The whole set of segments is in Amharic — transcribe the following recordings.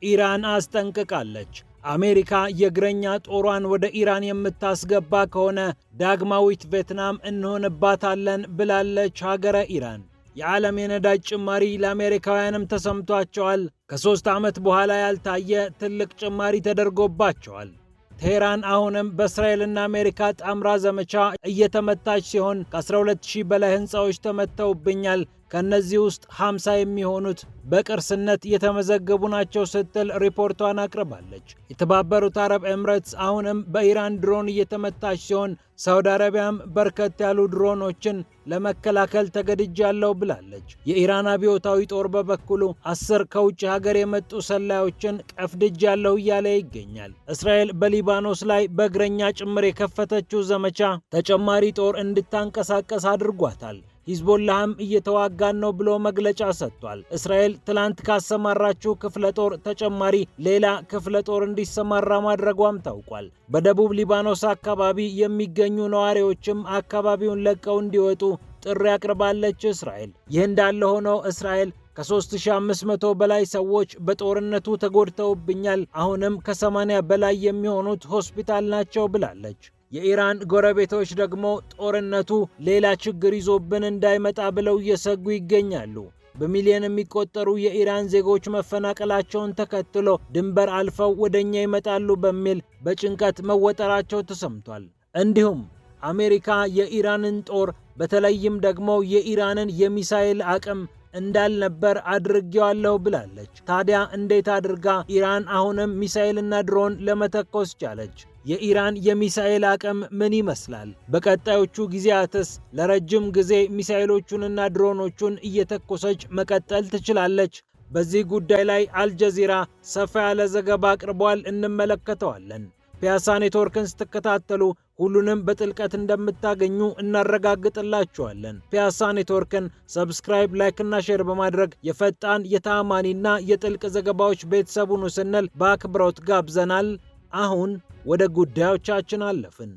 ኢራን አስጠንቅቃለች። አሜሪካ የእግረኛ ጦሯን ወደ ኢራን የምታስገባ ከሆነ ዳግማዊት ቬትናም እንሆንባታለን ብላለች ሀገረ ኢራን። የዓለም የነዳጅ ጭማሪ ለአሜሪካውያንም ተሰምቷቸዋል። ከ3 ዓመት በኋላ ያልታየ ትልቅ ጭማሪ ተደርጎባቸዋል። ቴህራን አሁንም በእስራኤልና አሜሪካ ጣምራ ዘመቻ እየተመታች ሲሆን ከ12000 በላይ ሕንፃዎች ተመተውብኛል፣ ከነዚህ ውስጥ 50 የሚሆኑት በቅርስነት የተመዘገቡ ናቸው ስትል ሪፖርቷን አቅርባለች። የተባበሩት አረብ ኤምሬትስ አሁንም በኢራን ድሮን እየተመታች ሲሆን ሳውዲ አረቢያም በርከት ያሉ ድሮኖችን ለመከላከል ተገድጃለሁ ብላለች። የኢራን አብዮታዊ ጦር በበኩሉ 10 ከውጭ ሀገር የመጡ ሰላዮችን ቀፍድጃለሁ እያለ ይገኛል። እስራኤል በሊባኖስ ላይ በእግረኛ ጭምር የከፈተችው ዘመቻ ተጨማሪ ጦር እንድታንቀሳቀስ አድርጓታል። ሂዝቦላህም እየተዋጋን ነው ብሎ መግለጫ ሰጥቷል። እስራኤል ትላንት ካሰማራችው ክፍለ ጦር ተጨማሪ ሌላ ክፍለ ጦር እንዲሰማራ ማድረጓም ታውቋል። በደቡብ ሊባኖስ አካባቢ የሚገኙ ነዋሪዎችም አካባቢውን ለቀው እንዲወጡ ጥሪ አቅርባለች እስራኤል። ይህ እንዳለ ሆኖ እስራኤል ከ3500 በላይ ሰዎች በጦርነቱ ተጎድተውብኛል፣ አሁንም ከ80 በላይ የሚሆኑት ሆስፒታል ናቸው ብላለች። የኢራን ጎረቤቶች ደግሞ ጦርነቱ ሌላ ችግር ይዞብን እንዳይመጣ ብለው እየሰጉ ይገኛሉ። በሚሊዮን የሚቆጠሩ የኢራን ዜጎች መፈናቀላቸውን ተከትሎ ድንበር አልፈው ወደኛ ይመጣሉ በሚል በጭንቀት መወጠራቸው ተሰምቷል። እንዲሁም አሜሪካ የኢራንን ጦር በተለይም ደግሞ የኢራንን የሚሳኤል አቅም እንዳልነበር አድርጌዋለሁ ብላለች። ታዲያ እንዴት አድርጋ ኢራን አሁንም ሚሳኤልና ድሮን ለመተኮስ ቻለች? የኢራን የሚሳኤል አቅም ምን ይመስላል? በቀጣዮቹ ጊዜያትስ ለረጅም ጊዜ ሚሳኤሎቹንና ድሮኖቹን እየተኮሰች መቀጠል ትችላለች? በዚህ ጉዳይ ላይ አልጀዚራ ሰፋ ያለ ዘገባ አቅርቧል፣ እንመለከተዋለን። ፒያሳ ኔትወርክን ስትከታተሉ ሁሉንም በጥልቀት እንደምታገኙ እናረጋግጥላችኋለን። ፒያሳ ኔትወርክን ሰብስክራይብ፣ ላይክ እና ሼር በማድረግ የፈጣን የተአማኒና የጥልቅ ዘገባዎች ቤተሰቡን ስንል በአክብሮት ጋብዘናል። አሁን ወደ ጉዳዮቻችን አለፍን።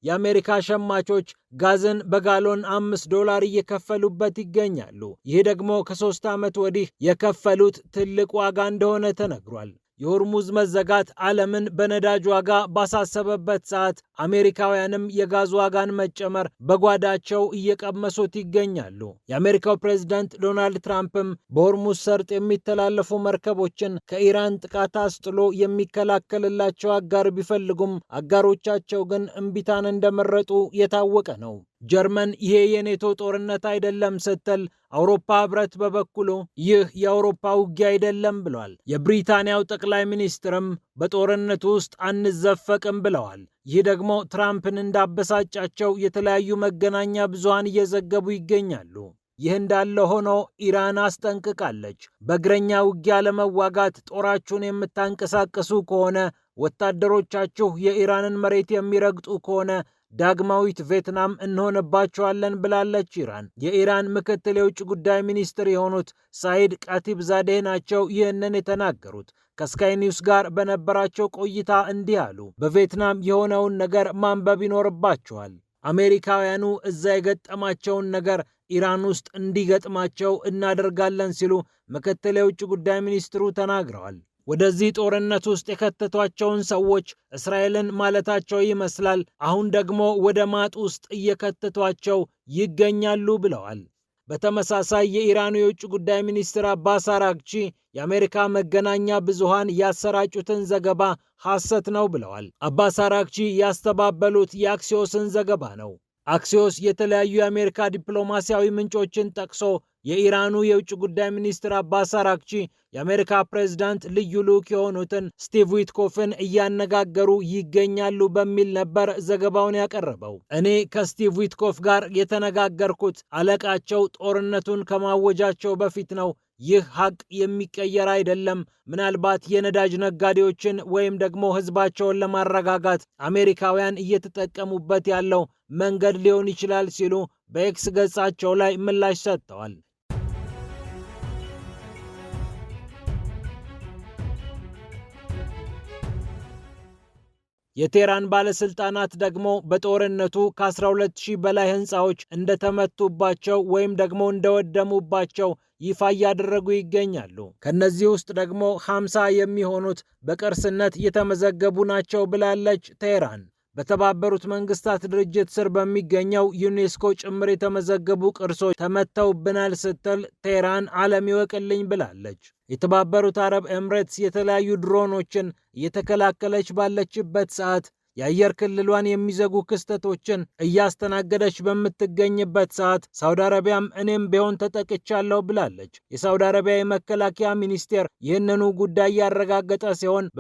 የአሜሪካ ሸማቾች ጋዝን በጋሎን $5 እየከፈሉበት ይገኛሉ። ይህ ደግሞ ከ3 ዓመት ወዲህ የከፈሉት ትልቅ ዋጋ እንደሆነ ተነግሯል። የሆርሙዝ መዘጋት ዓለምን በነዳጅ ዋጋ ባሳሰበበት ሰዓት አሜሪካውያንም የጋዝ ዋጋን መጨመር በጓዳቸው እየቀመሱት ይገኛሉ። የአሜሪካው ፕሬዝዳንት ዶናልድ ትራምፕም በሆርሙዝ ሰርጥ የሚተላለፉ መርከቦችን ከኢራን ጥቃት አስጥሎ የሚከላከልላቸው አጋር ቢፈልጉም አጋሮቻቸው ግን እምቢታን እንደመረጡ የታወቀ ነው። ጀርመን ይሄ የኔቶ ጦርነት አይደለም ስትል፣ አውሮፓ ህብረት በበኩሉ ይህ የአውሮፓ ውጊያ አይደለም ብሏል። የብሪታንያው ጠቅላይ ሚኒስትርም በጦርነቱ ውስጥ አንዘፈቅም ብለዋል። ይህ ደግሞ ትራምፕን እንዳበሳጫቸው የተለያዩ መገናኛ ብዙሃን እየዘገቡ ይገኛሉ። ይህ እንዳለ ሆኖ ኢራን አስጠንቅቃለች። በእግረኛ ውጊያ ለመዋጋት ጦራችሁን የምታንቀሳቅሱ ከሆነ፣ ወታደሮቻችሁ የኢራንን መሬት የሚረግጡ ከሆነ ዳግማዊት ቬትናም እንሆንባቸዋለን ብላለች ኢራን። የኢራን ምክትል የውጭ ጉዳይ ሚኒስትር የሆኑት ሳይድ ቃቲብ ዛዴህ ናቸው ይህንን የተናገሩት። ከስካይ ኒውስ ጋር በነበራቸው ቆይታ እንዲህ አሉ። በቬትናም የሆነውን ነገር ማንበብ ይኖርባቸዋል። አሜሪካውያኑ እዛ የገጠማቸውን ነገር ኢራን ውስጥ እንዲገጥማቸው እናደርጋለን ሲሉ ምክትል የውጭ ጉዳይ ሚኒስትሩ ተናግረዋል። ወደዚህ ጦርነት ውስጥ የከተቷቸውን ሰዎች እስራኤልን ማለታቸው ይመስላል። አሁን ደግሞ ወደ ማጥ ውስጥ እየከተቷቸው ይገኛሉ ብለዋል። በተመሳሳይ የኢራኑ የውጭ ጉዳይ ሚኒስትር አባስ አራግቺ የአሜሪካ መገናኛ ብዙሃን ያሰራጩትን ዘገባ ሐሰት ነው ብለዋል። አባስ አራግቺ ያስተባበሉት የአክሲዮስን ዘገባ ነው። አክሲዮስ የተለያዩ የአሜሪካ ዲፕሎማሲያዊ ምንጮችን ጠቅሶ የኢራኑ የውጭ ጉዳይ ሚኒስትር አባስ አራግቺ የአሜሪካ ፕሬዝዳንት ልዩ ልዑክ የሆኑትን ስቲቭ ዊትኮፍን እያነጋገሩ ይገኛሉ በሚል ነበር ዘገባውን ያቀረበው። እኔ ከስቲቭ ዊትኮፍ ጋር የተነጋገርኩት አለቃቸው ጦርነቱን ከማወጃቸው በፊት ነው። ይህ ሀቅ የሚቀየር አይደለም። ምናልባት የነዳጅ ነጋዴዎችን ወይም ደግሞ ሕዝባቸውን ለማረጋጋት አሜሪካውያን እየተጠቀሙበት ያለው መንገድ ሊሆን ይችላል ሲሉ በኤክስ ገጻቸው ላይ ምላሽ ሰጥተዋል። የቴህራን ባለስልጣናት ደግሞ በጦርነቱ ከ12000 በላይ ህንፃዎች እንደተመቱባቸው ወይም ደግሞ እንደወደሙባቸው ይፋ እያደረጉ ይገኛሉ። ከነዚህ ውስጥ ደግሞ 50 የሚሆኑት በቅርስነት የተመዘገቡ ናቸው ብላለች ቴህራን። በተባበሩት መንግስታት ድርጅት ስር በሚገኘው ዩኔስኮ ጭምር የተመዘገቡ ቅርሶች ተመተውብናል ስትል ቴህራን ዓለም ይወቅልኝ ብላለች። የተባበሩት አረብ ኤምሬትስ የተለያዩ ድሮኖችን እየተከላከለች ባለችበት ሰዓት የአየር ክልሏን የሚዘጉ ክስተቶችን እያስተናገደች በምትገኝበት ሰዓት ሳውዲ አረቢያም እኔም ቢሆን ተጠቅቻለሁ ብላለች። የሳውዲ አረቢያ የመከላከያ ሚኒስቴር ይህንኑ ጉዳይ ያረጋገጠ ሲሆን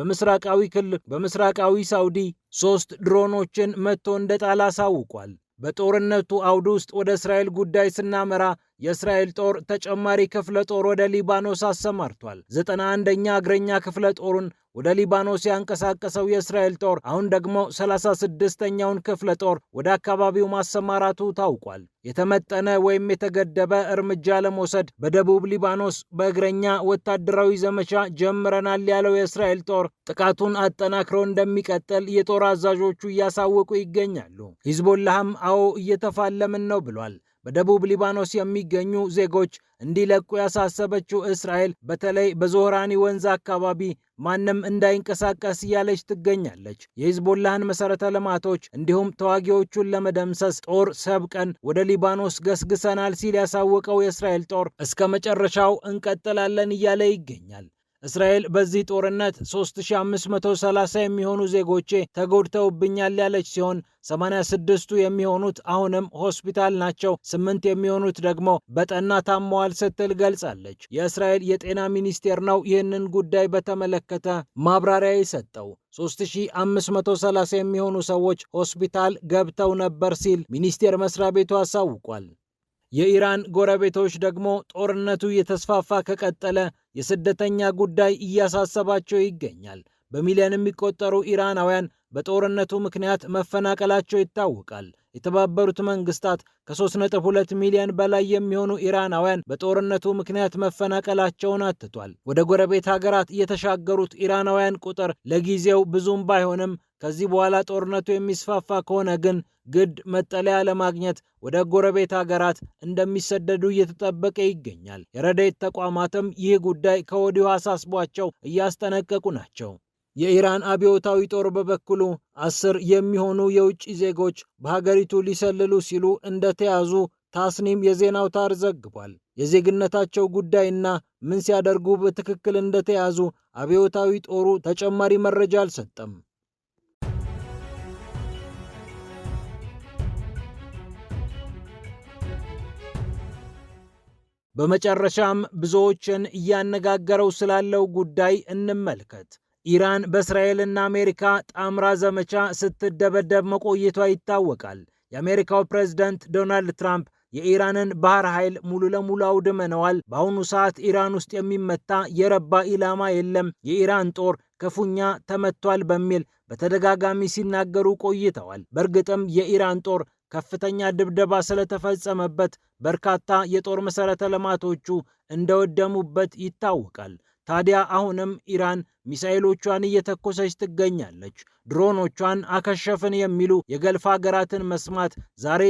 በምስራቃዊ ሳውዲ 3 ድሮኖችን መትቶ እንደጣለ አሳውቋል። በጦርነቱ አውድ ውስጥ ወደ እስራኤል ጉዳይ ስናመራ የእስራኤል ጦር ተጨማሪ ክፍለ ጦር ወደ ሊባኖስ አሰማርቷል። 91ኛ እግረኛ ክፍለ ጦሩን ወደ ሊባኖስ ያንቀሳቀሰው የእስራኤል ጦር አሁን ደግሞ 36ኛውን ክፍለ ጦር ወደ አካባቢው ማሰማራቱ ታውቋል። የተመጠነ ወይም የተገደበ እርምጃ ለመውሰድ በደቡብ ሊባኖስ በእግረኛ ወታደራዊ ዘመቻ ጀምረናል ያለው የእስራኤል ጦር ጥቃቱን አጠናክሮ እንደሚቀጥል የጦር አዛዦቹ እያሳወቁ ይገኛሉ። ሂዝቦላህም አዎ እየተፋለምን ነው ብሏል። በደቡብ ሊባኖስ የሚገኙ ዜጎች እንዲለቁ ያሳሰበችው እስራኤል በተለይ በዞህራኒ ወንዝ አካባቢ ማንም እንዳይንቀሳቀስ እያለች ትገኛለች። የሂዝቦላህን መሠረተ ልማቶች እንዲሁም ተዋጊዎቹን ለመደምሰስ ጦር ሰብቀን ወደ ሊባኖስ ገስግሰናል ሲል ያሳወቀው የእስራኤል ጦር እስከ መጨረሻው እንቀጥላለን እያለ ይገኛል። እስራኤል በዚህ ጦርነት 3530 የሚሆኑ ዜጎቼ ተጎድተውብኛል ያለች ሲሆን 86ቱ የሚሆኑት አሁንም ሆስፒታል ናቸው፣ 8 የሚሆኑት ደግሞ በጠና ታመዋል ስትል ገልጻለች። የእስራኤል የጤና ሚኒስቴር ነው ይህንን ጉዳይ በተመለከተ ማብራሪያ የሰጠው። 3530 የሚሆኑ ሰዎች ሆስፒታል ገብተው ነበር ሲል ሚኒስቴር መስሪያ ቤቱ አሳውቋል። የኢራን ጎረቤቶች ደግሞ ጦርነቱ እየተስፋፋ ከቀጠለ የስደተኛ ጉዳይ እያሳሰባቸው ይገኛል። በሚሊዮን የሚቆጠሩ ኢራናውያን በጦርነቱ ምክንያት መፈናቀላቸው ይታወቃል። የተባበሩት መንግስታት ከ3.2 ሚሊዮን በላይ የሚሆኑ ኢራናውያን በጦርነቱ ምክንያት መፈናቀላቸውን አትቷል። ወደ ጎረቤት ሀገራት የተሻገሩት ኢራናውያን ቁጥር ለጊዜው ብዙም ባይሆንም ከዚህ በኋላ ጦርነቱ የሚስፋፋ ከሆነ ግን ግድ መጠለያ ለማግኘት ወደ ጎረቤት ሀገራት እንደሚሰደዱ እየተጠበቀ ይገኛል። የረድኤት ተቋማትም ይህ ጉዳይ ከወዲሁ አሳስቧቸው እያስጠነቀቁ ናቸው። የኢራን አብዮታዊ ጦር በበኩሉ 10 የሚሆኑ የውጭ ዜጎች በሀገሪቱ ሊሰልሉ ሲሉ እንደተያዙ ታስኒም የዜና አውታር ዘግቧል። የዜግነታቸው ጉዳይና ምን ሲያደርጉ በትክክል እንደተያዙ አብዮታዊ ጦሩ ተጨማሪ መረጃ አልሰጠም። በመጨረሻም ብዙዎችን እያነጋገረው ስላለው ጉዳይ እንመልከት። ኢራን በእስራኤልና አሜሪካ ጣምራ ዘመቻ ስትደበደብ መቆየቷ ይታወቃል። የአሜሪካው ፕሬዝዳንት ዶናልድ ትራምፕ የኢራንን ባህር ኃይል ሙሉ ለሙሉ አውድመነዋል፣ በአሁኑ ሰዓት ኢራን ውስጥ የሚመታ የረባ ኢላማ የለም፣ የኢራን ጦር ክፉኛ ተመቷል በሚል በተደጋጋሚ ሲናገሩ ቆይተዋል። በእርግጥም የኢራን ጦር ከፍተኛ ድብደባ ስለተፈጸመበት በርካታ የጦር መሠረተ ልማቶቹ እንደወደሙበት ይታወቃል። ታዲያ አሁንም ኢራን ሚሳኤሎቿን እየተኮሰች ትገኛለች። ድሮኖቿን አከሸፍን የሚሉ የገልፍ ሀገራትን መስማት ዛሬ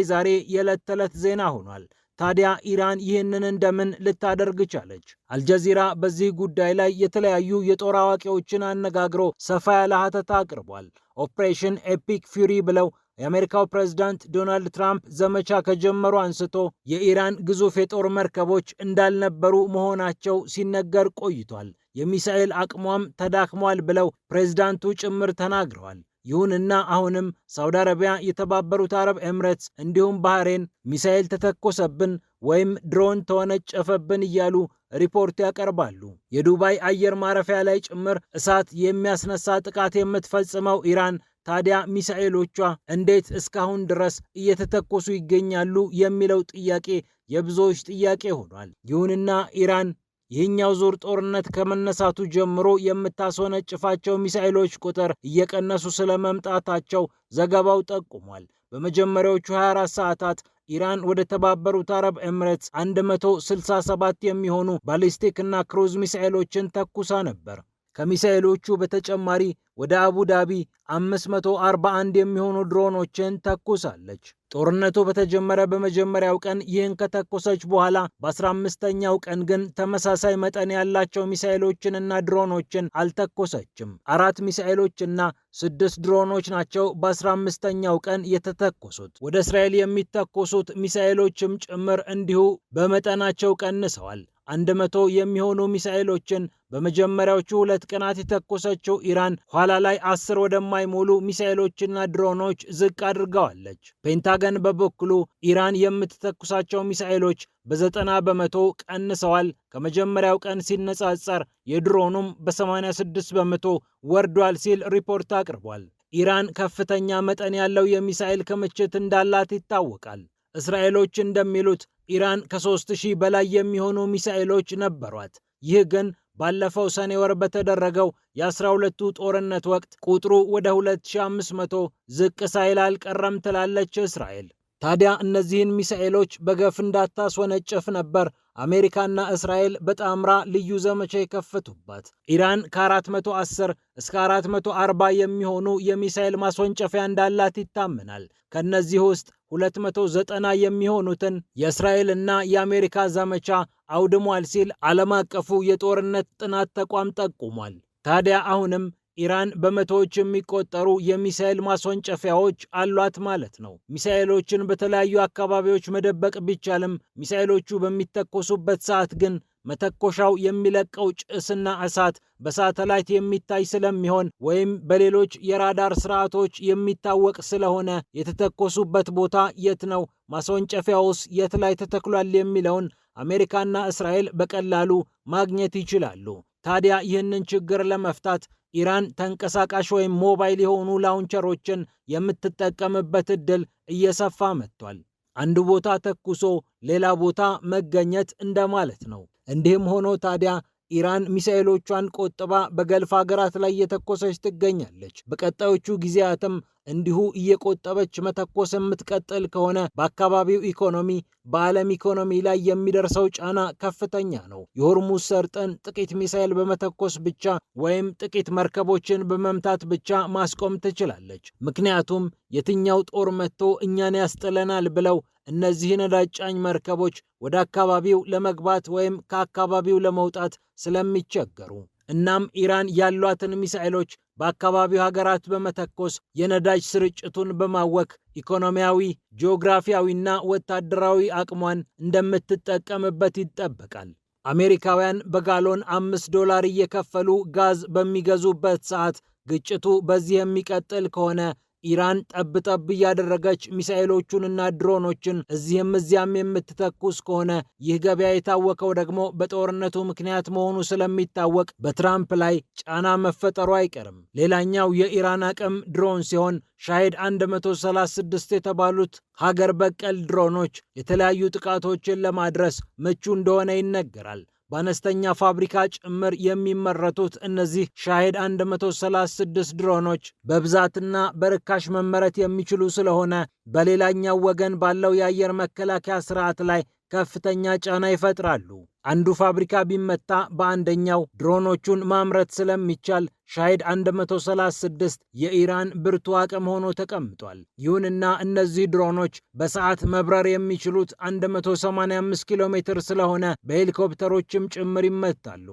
የዕለት ተዕለት ዜና ሆኗል። ታዲያ ኢራን ይህንን እንደምን ልታደርግ ቻለች? አልጀዚራ በዚህ ጉዳይ ላይ የተለያዩ የጦር አዋቂዎችን አነጋግሮ ሰፋ ያለ ሀተታ አቅርቧል። ኦፕሬሽን ኤፒክ ፊውሪ ብለው የአሜሪካው ፕሬዝዳንት ዶናልድ ትራምፕ ዘመቻ ከጀመሩ አንስቶ የኢራን ግዙፍ የጦር መርከቦች እንዳልነበሩ መሆናቸው ሲነገር ቆይቷል። የሚሳኤል አቅሟም ተዳክሟል ብለው ፕሬዝዳንቱ ጭምር ተናግረዋል። ይሁንና አሁንም ሳውዲ አረቢያ፣ የተባበሩት አረብ ኤምሬትስ እንዲሁም ባህሬን ሚሳኤል ተተኮሰብን ወይም ድሮን ተወነጨፈብን እያሉ ሪፖርት ያቀርባሉ። የዱባይ አየር ማረፊያ ላይ ጭምር እሳት የሚያስነሳ ጥቃት የምትፈጽመው ኢራን ታዲያ ሚሳኤሎቿ እንዴት እስካሁን ድረስ እየተተኮሱ ይገኛሉ የሚለው ጥያቄ የብዙዎች ጥያቄ ሆኗል። ይሁንና ኢራን ይህኛው ዙር ጦርነት ከመነሳቱ ጀምሮ የምታስወነጭፋቸው ሚሳኤሎች ቁጥር እየቀነሱ ስለመምጣታቸው ዘገባው ጠቁሟል። በመጀመሪያዎቹ 24 ሰዓታት ኢራን ወደ ተባበሩት አረብ ኤምሬትስ 167 የሚሆኑ ባሊስቲክ እና ክሩዝ ሚሳኤሎችን ተኩሳ ነበር። ከሚሳኤሎቹ በተጨማሪ ወደ አቡዳቢ 541 የሚሆኑ ድሮኖችን ተኩሳለች። ጦርነቱ በተጀመረ በመጀመሪያው ቀን ይህን ከተኮሰች በኋላ በ15ኛው ቀን ግን ተመሳሳይ መጠን ያላቸው ሚሳኤሎችንና ድሮኖችን አልተኮሰችም። 4 ሚሳኤሎችና 6 ድሮኖች ናቸው በ15ኛው ቀን የተተኮሱት። ወደ እስራኤል የሚተኮሱት ሚሳኤሎችም ጭምር እንዲሁ በመጠናቸው ቀንሰዋል። 100 የሚሆኑ ሚሳኤሎችን በመጀመሪያዎቹ 2 ቀናት የተኮሰችው ኢራን ኋላ ላይ 10 ወደማይሞሉ ሚሳኤሎችና ድሮኖች ዝቅ አድርገዋለች። ፔንታገን በበኩሉ ኢራን የምትተኩሳቸው ሚሳኤሎች በ90 በመቶ ቀንሰዋል፣ ከመጀመሪያው ቀን ሲነጻጸር የድሮኑም በ86 በመቶ ወርዷል ሲል ሪፖርት አቅርቧል። ኢራን ከፍተኛ መጠን ያለው የሚሳኤል ክምችት እንዳላት ይታወቃል። እስራኤሎች እንደሚሉት ኢራን ከ3000 በላይ የሚሆኑ ሚሳኤሎች ነበሯት። ይህ ግን ባለፈው ሰኔ ወር በተደረገው የ12ቱ ጦርነት ወቅት ቁጥሩ ወደ 2500 ዝቅ ሳይል አልቀረም ትላለች እስራኤል። ታዲያ እነዚህን ሚሳኤሎች በገፍ እንዳታስወነጭፍ ነበር አሜሪካና እስራኤል በጣምራ ልዩ ዘመቻ የከፈቱባት። ኢራን ከ410 እስከ 440 የሚሆኑ የሚሳኤል ማስወንጨፊያ እንዳላት ይታመናል። ከነዚህ ውስጥ 290 የሚሆኑትን የእስራኤልና የአሜሪካ ዘመቻ አውድሟል ሲል ዓለም አቀፉ የጦርነት ጥናት ተቋም ጠቁሟል። ታዲያ አሁንም ኢራን በመቶዎች የሚቆጠሩ የሚሳኤል ማስወንጨፊያዎች አሏት ማለት ነው። ሚሳኤሎችን በተለያዩ አካባቢዎች መደበቅ ቢቻልም ሚሳኤሎቹ በሚተኮሱበት ሰዓት ግን መተኮሻው የሚለቀው ጭስና እሳት በሳተላይት የሚታይ ስለሚሆን ወይም በሌሎች የራዳር ስርዓቶች የሚታወቅ ስለሆነ የተተኮሱበት ቦታ የት ነው፣ ማስወንጨፊያውስ የት ላይ ተተክሏል የሚለውን አሜሪካና እስራኤል በቀላሉ ማግኘት ይችላሉ። ታዲያ ይህንን ችግር ለመፍታት ኢራን ተንቀሳቃሽ ወይም ሞባይል የሆኑ ላውንቸሮችን የምትጠቀምበት ዕድል እየሰፋ መጥቷል። አንድ ቦታ ተኩሶ ሌላ ቦታ መገኘት እንደማለት ነው። እንዲህም ሆኖ ታዲያ ኢራን ሚሳኤሎቿን ቆጥባ በገልፍ ሀገራት ላይ እየተኮሰች ትገኛለች። በቀጣዮቹ ጊዜያትም እንዲሁ እየቆጠበች መተኮስ የምትቀጥል ከሆነ በአካባቢው ኢኮኖሚ፣ በዓለም ኢኮኖሚ ላይ የሚደርሰው ጫና ከፍተኛ ነው። የሆርሙዝ ሰርጥን ጥቂት ሚሳኤል በመተኮስ ብቻ ወይም ጥቂት መርከቦችን በመምታት ብቻ ማስቆም ትችላለች። ምክንያቱም የትኛው ጦር መጥቶ እኛን ያስጥለናል ብለው እነዚህ ነዳጅ ጫኝ መርከቦች ወደ አካባቢው ለመግባት ወይም ከአካባቢው ለመውጣት ስለሚቸገሩ። እናም ኢራን ያሏትን ሚሳኤሎች በአካባቢው ሀገራት በመተኮስ የነዳጅ ስርጭቱን በማወክ ኢኮኖሚያዊ፣ ጂኦግራፊያዊና ወታደራዊ አቅሟን እንደምትጠቀምበት ይጠበቃል። አሜሪካውያን በጋሎን $5 እየከፈሉ ጋዝ በሚገዙበት ሰዓት ግጭቱ በዚህ የሚቀጥል ከሆነ ኢራን ጠብ እያደረገች ሚሳኤሎቹንና ድሮኖችን እዚህም እዚያም የምትተኩስ ከሆነ ይህ ገበያ የታወቀው ደግሞ በጦርነቱ ምክንያት መሆኑ ስለሚታወቅ በትራምፕ ላይ ጫና መፈጠሩ አይቀርም። ሌላኛው የኢራን አቅም ድሮን ሲሆን ሻሂድ 136 የተባሉት ሀገር በቀል ድሮኖች የተለያዩ ጥቃቶችን ለማድረስ ምቹ እንደሆነ ይነገራል። በአነስተኛ ፋብሪካ ጭምር የሚመረቱት እነዚህ ሻሂድ 136 ድሮኖች በብዛትና በርካሽ መመረት የሚችሉ ስለሆነ በሌላኛው ወገን ባለው የአየር መከላከያ ስርዓት ላይ ከፍተኛ ጫና ይፈጥራሉ። አንዱ ፋብሪካ ቢመታ በአንደኛው ድሮኖቹን ማምረት ስለሚቻል ሻሂድ 136 የኢራን ብርቱ አቅም ሆኖ ተቀምጧል። ይሁንና እነዚህ ድሮኖች በሰዓት መብረር የሚችሉት 185 ኪሎ ሜትር ስለሆነ በሄሊኮፕተሮችም ጭምር ይመታሉ።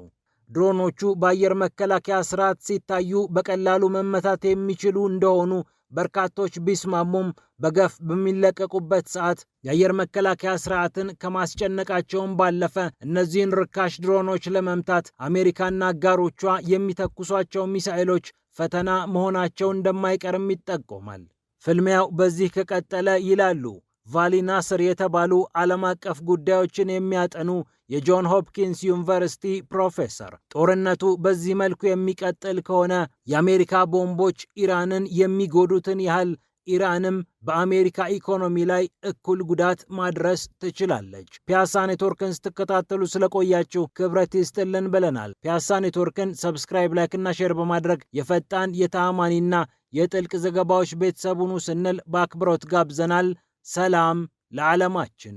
ድሮኖቹ በአየር መከላከያ ስርዓት ሲታዩ በቀላሉ መመታት የሚችሉ እንደሆኑ በርካቶች ቢስማሙም በገፍ በሚለቀቁበት ሰዓት የአየር መከላከያ ስርዓትን ከማስጨነቃቸውም ባለፈ እነዚህን ርካሽ ድሮኖች ለመምታት አሜሪካና አጋሮቿ የሚተኩሷቸው ሚሳኤሎች ፈተና መሆናቸው እንደማይቀርም ይጠቆማል። ፍልሚያው በዚህ ከቀጠለ ይላሉ ቫሊ ናስር የተባሉ ዓለም አቀፍ ጉዳዮችን የሚያጠኑ የጆን ሆፕኪንስ ዩኒቨርሲቲ ፕሮፌሰር፣ ጦርነቱ በዚህ መልኩ የሚቀጥል ከሆነ የአሜሪካ ቦምቦች ኢራንን የሚጎዱትን ያህል ኢራንም በአሜሪካ ኢኮኖሚ ላይ እኩል ጉዳት ማድረስ ትችላለች። ፒያሳ ኔትወርክን ስትከታተሉ ስለቆያችሁ ክብረት ይስጥልን ብለናል። ፒያሳ ኔትወርክን ሰብስክራይብ፣ ላይክ እና ሼር በማድረግ የፈጣን የተአማኒና የጥልቅ ዘገባዎች ቤተሰቡን ስንል በአክብሮት ጋብዘናል። ሰላም ለዓለማችን።